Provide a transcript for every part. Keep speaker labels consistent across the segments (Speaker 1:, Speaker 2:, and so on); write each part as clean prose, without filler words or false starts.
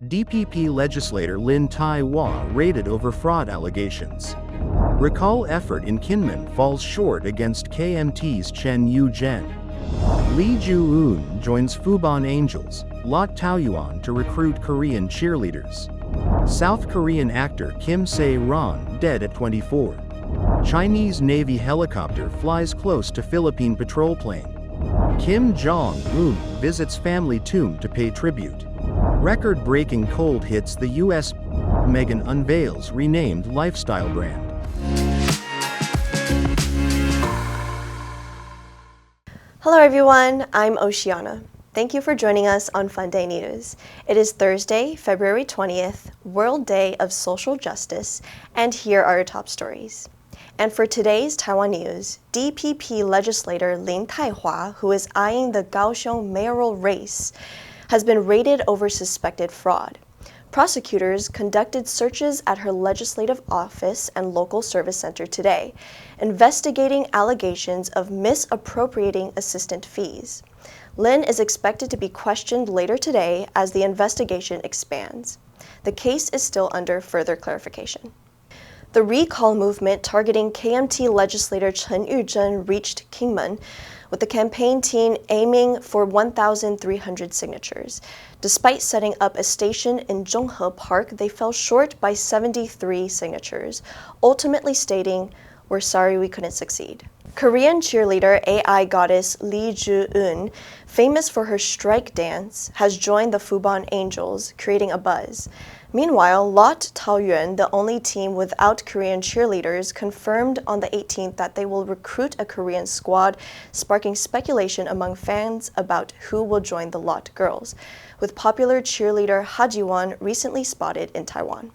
Speaker 1: DPP legislator Tai-hua raided over fraud allegations. Recall effort in Kinmen falls short against KMT's Chen Yu-zhen. Lee Ju-eun joins Fubon Angels, Lotte Taoyuan to recruit Korean cheerleaders. South Korean actor Kim Sae-ron dead at 24. Chinese Navy helicopter flies close to Philippine patrol plane. Kim Jong-un visits family tomb to pay tribute. Record-breaking cold hits the U.S. Meghan unveils renamed lifestyle brand.
Speaker 2: Hello everyone, I'm Oceana. Thank you for joining us on Funday News. It is Thursday, February 20th, World Day of Social Justice, and here are our top stories. And for today's Taiwan news, DPP legislator Lin-Taihua, who is eyeing the Kaohsiung mayoral race, has been raided over suspected fraud. Prosecutors conducted searches at her legislative office and local service center today, investigating allegations of misappropriating assistant fees. Lin is expected to be questioned later today as the investigation expands. The case is still under further clarification. The recall movement targeting KMT legislator Chen Yu-zhen reached Kinmen, with the campaign team aiming for 1,300 signatures. Despite setting up a station in Jong Park, they fell short by 73 signatures, ultimately stating, "We're sorry we couldn't succeed." Korean cheerleader AI goddess Lee Ju-eun, famous for her strike dance, has joined the Fubon Angels, creating a buzz. Meanwhile, Lotte Taoyuan, the only team without Korean cheerleaders, confirmed on the 18th that they will recruit a Korean squad, sparking speculation among fans about who will join the Lotte girls, with popular cheerleader Ha Ji-won recently spotted in Taiwan.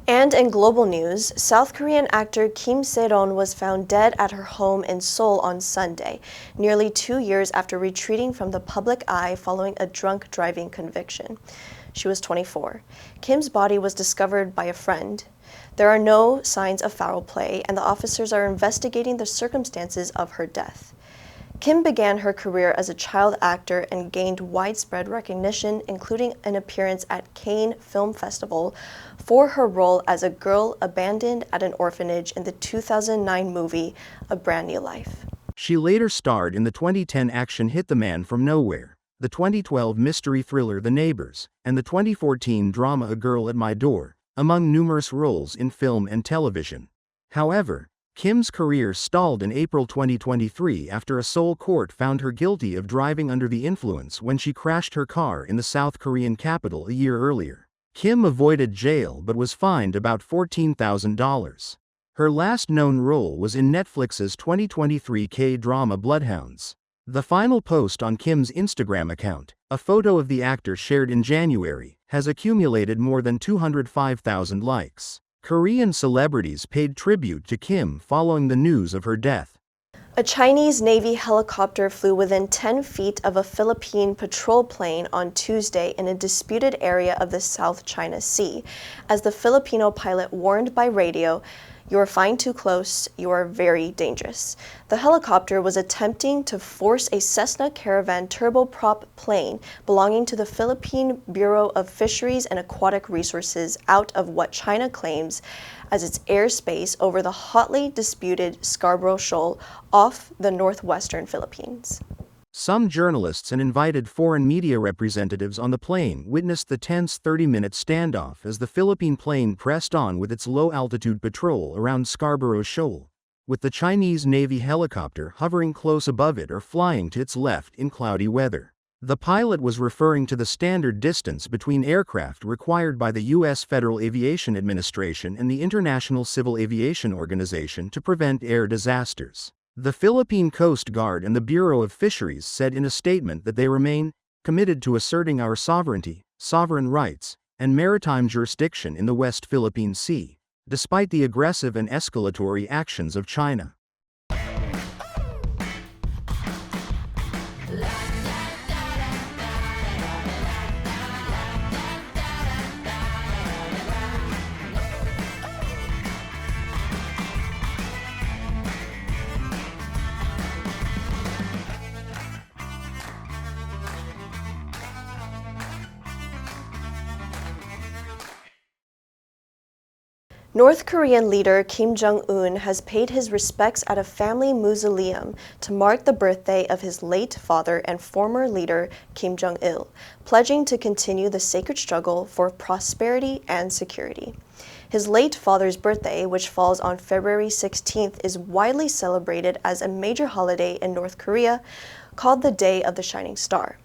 Speaker 2: And in global news, South Korean actor Kim Sae-ron was found dead at her home in Seoul on Sunday, nearly 2 years after retreating from the public eye following a drunk driving conviction. She was 24. Kim's body was discovered by a friend. There are no signs of foul play, and the officers are investigating the circumstances of her death. Kim began her career as a child actor and gained widespread recognition, including an appearance at Cannes Film Festival for her role as a girl abandoned at an orphanage in the 2009 movie A Brand New Life.
Speaker 1: She later starred in the 2010 action hit The Man from Nowhere, the 2012 mystery thriller The Neighbors, and the 2014 drama A Girl at My Door, among numerous roles in film and television. However, Kim's career stalled in April 2023 after a Seoul court found her guilty of driving under the influence when she crashed her car in the South Korean capital a year earlier. Kim avoided jail but was fined about $14,000. Her last known role was in Netflix's 2023 K-drama Bloodhounds. The final post on Kim's Instagram account, a photo of the actor shared in January, has accumulated more than 205,000 likes. Korean celebrities paid tribute to Kim following the news of her death.
Speaker 2: A Chinese Navy helicopter flew within 10 feet of a Philippine patrol plane on Tuesday in a disputed area of the South China Sea, as the Filipino pilot warned by radio, "You are flying too close, you are very dangerous." The helicopter was attempting to force a Cessna Caravan turboprop plane belonging to the Philippine Bureau of Fisheries and Aquatic Resources out of what China claims as its airspace over the hotly disputed Scarborough Shoal off the northwestern Philippines.
Speaker 1: Some journalists and invited foreign media representatives on the plane witnessed the tense 30-minute standoff as the Philippine plane pressed on with its low-altitude patrol around Scarborough Shoal, with the Chinese Navy helicopter hovering close above it or flying to its left in cloudy weather. The pilot was referring to the standard distance between aircraft required by the U.S. Federal Aviation Administration and the International Civil Aviation Organization to prevent air disasters. The Philippine Coast Guard and the Bureau of Fisheries said in a statement that they remain committed to asserting our sovereignty, sovereign rights, and maritime jurisdiction in the West Philippine Sea, despite the aggressive and escalatory actions of China.
Speaker 2: North Korean leader Kim Jong-un has paid his respects at a family mausoleum to mark the birthday of his late father and former leader Kim Jong-il, pledging to continue the sacred struggle for prosperity and security. His late father's birthday, which falls on February 16th, is widely celebrated as a major holiday in North Korea, called the Day of the Shining Star.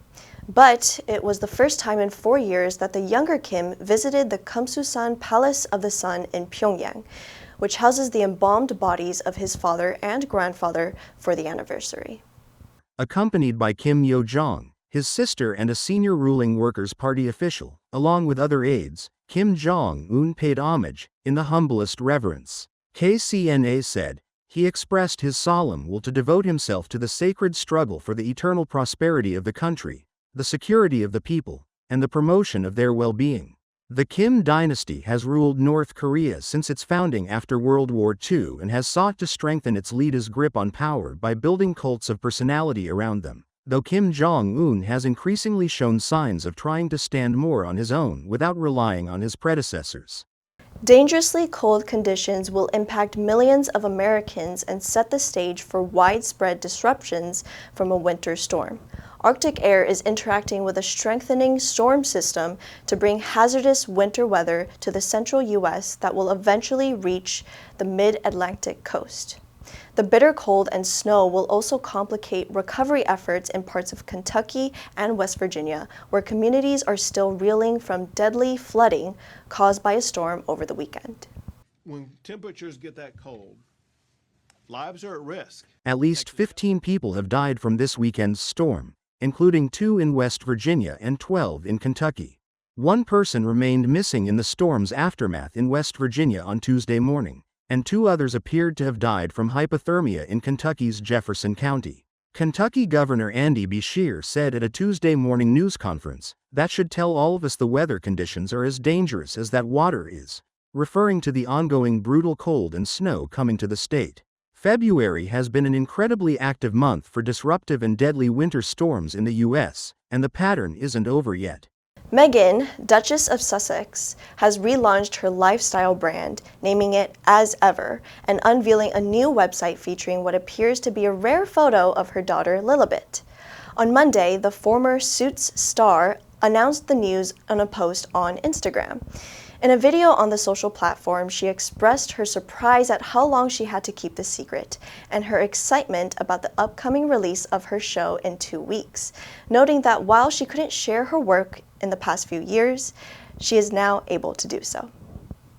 Speaker 2: But it was the first time in 4 years that the younger Kim visited the Kumsusan Palace of the Sun in Pyongyang, which houses the embalmed bodies of his father and grandfather for the anniversary.
Speaker 1: Accompanied by Kim Yo-jong, his sister and a senior ruling Workers' Party official, along with other aides, Kim Jong-un paid homage, in the humblest reverence. KCNA said, he expressed his solemn will to devote himself to the sacred struggle for the eternal prosperity of the country, the security of the people, and the promotion of their well-being. The Kim dynasty has ruled North Korea since its founding after World War II and has sought to strengthen its leaders' grip on power by building cults of personality around them, though Kim Jong-un has increasingly shown signs of trying to stand more on his own without relying on his predecessors.
Speaker 2: Dangerously cold conditions will impact millions of Americans and set the stage for widespread disruptions from a winter storm. Arctic air is interacting with a strengthening storm system to bring hazardous winter weather to the central U.S. that will eventually reach the mid-Atlantic coast. The bitter cold and snow will also complicate recovery efforts in parts of Kentucky and West Virginia, where communities are still reeling from deadly flooding caused by a storm over the weekend.
Speaker 3: When temperatures get that cold, lives are at risk.
Speaker 1: At least 15 people have died from this weekend's storm, including 2 in West Virginia and 12 in Kentucky. One person remained missing in the storm's aftermath in West Virginia on Tuesday morning, and 2 others appeared to have died from hypothermia in Kentucky's Jefferson County. Kentucky Governor Andy Beshear said at a Tuesday morning news conference, "That should tell all of us the weather conditions are as dangerous as that water is," referring to the ongoing brutal cold and snow coming to the state. February has been an incredibly active month for disruptive and deadly winter storms in the U.S., and the pattern isn't over yet.
Speaker 2: Meghan, Duchess of Sussex, has relaunched her lifestyle brand, naming it As Ever, and unveiling a new website featuring what appears to be a rare photo of her daughter Lilibet. On Monday, the former Suits star announced the news on a post on Instagram. In a video on the social platform, she expressed her surprise at how long she had to keep the secret, and her excitement about the upcoming release of her show in 2 weeks, noting that while she couldn't share her work in the past few years, she is now able to do so.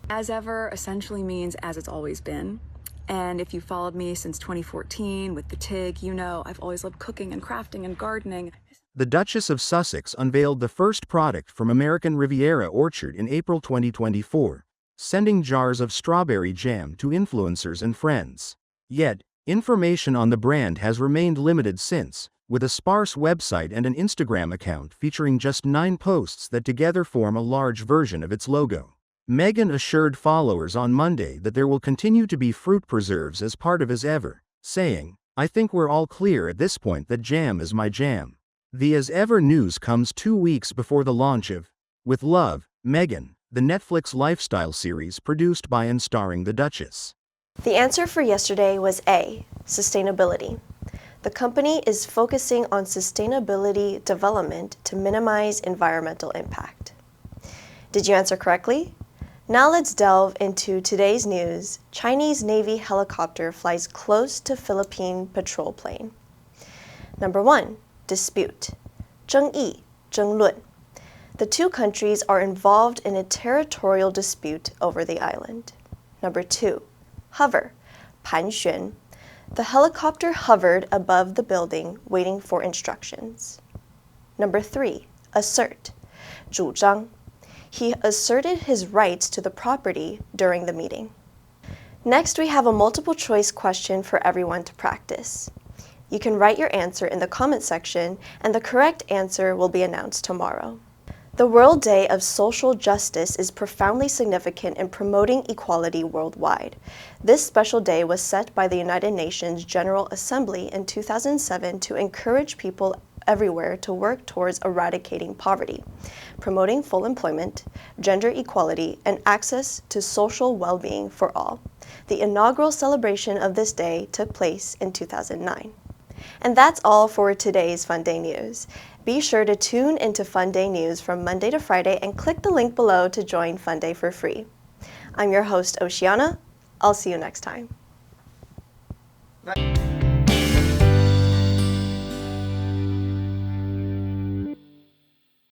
Speaker 4: As ever essentially means as it's always been. And if you followed me since 2014 with the TIG, you know I've always loved cooking and crafting and gardening.
Speaker 1: The Duchess of Sussex unveiled the first product from American Riviera Orchard in April 2024, sending jars of strawberry jam to influencers and friends. Yet, information on the brand has remained limited since, with a sparse website and an Instagram account featuring just 9 posts that together form a large version of its logo. Meghan assured followers on Monday that there will continue to be fruit preserves as part of As Ever, saying, "I think we're all clear at this point that jam is my jam." The As Ever news comes 2 weeks before the launch of With Love, Meghan, the Netflix lifestyle series produced by and starring the Duchess.
Speaker 2: The answer for yesterday was A, sustainability. The company is focusing on sustainability development to minimize environmental impact. Did you answer correctly? Now let's delve into today's news. Chinese Navy helicopter flies close to Philippine patrol plane. Number 1. Dispute. 争议, 争论. The 2 countries are involved in a territorial dispute over the island. Number 2. Hover. 盘旋. The helicopter hovered above the building, waiting for instructions. Number 3. Assert. 主张. He asserted his rights to the property during the meeting. Next, we have a multiple choice question for everyone to practice. You can write your answer in the comment section, and the correct answer will be announced tomorrow. The World Day of Social Justice is profoundly significant in promoting equality worldwide. This special day was set by the United Nations General Assembly in 2007 to encourage people everywhere to work towards eradicating poverty, promoting full employment, gender equality, and access to social well-being for all. The inaugural celebration of this day took place in 2009. And that's all for today's Funday News. Be sure to tune into Funday News from Monday to Friday and click the link below to join Funday for free. I'm your host, Oceana. I'll see you next time.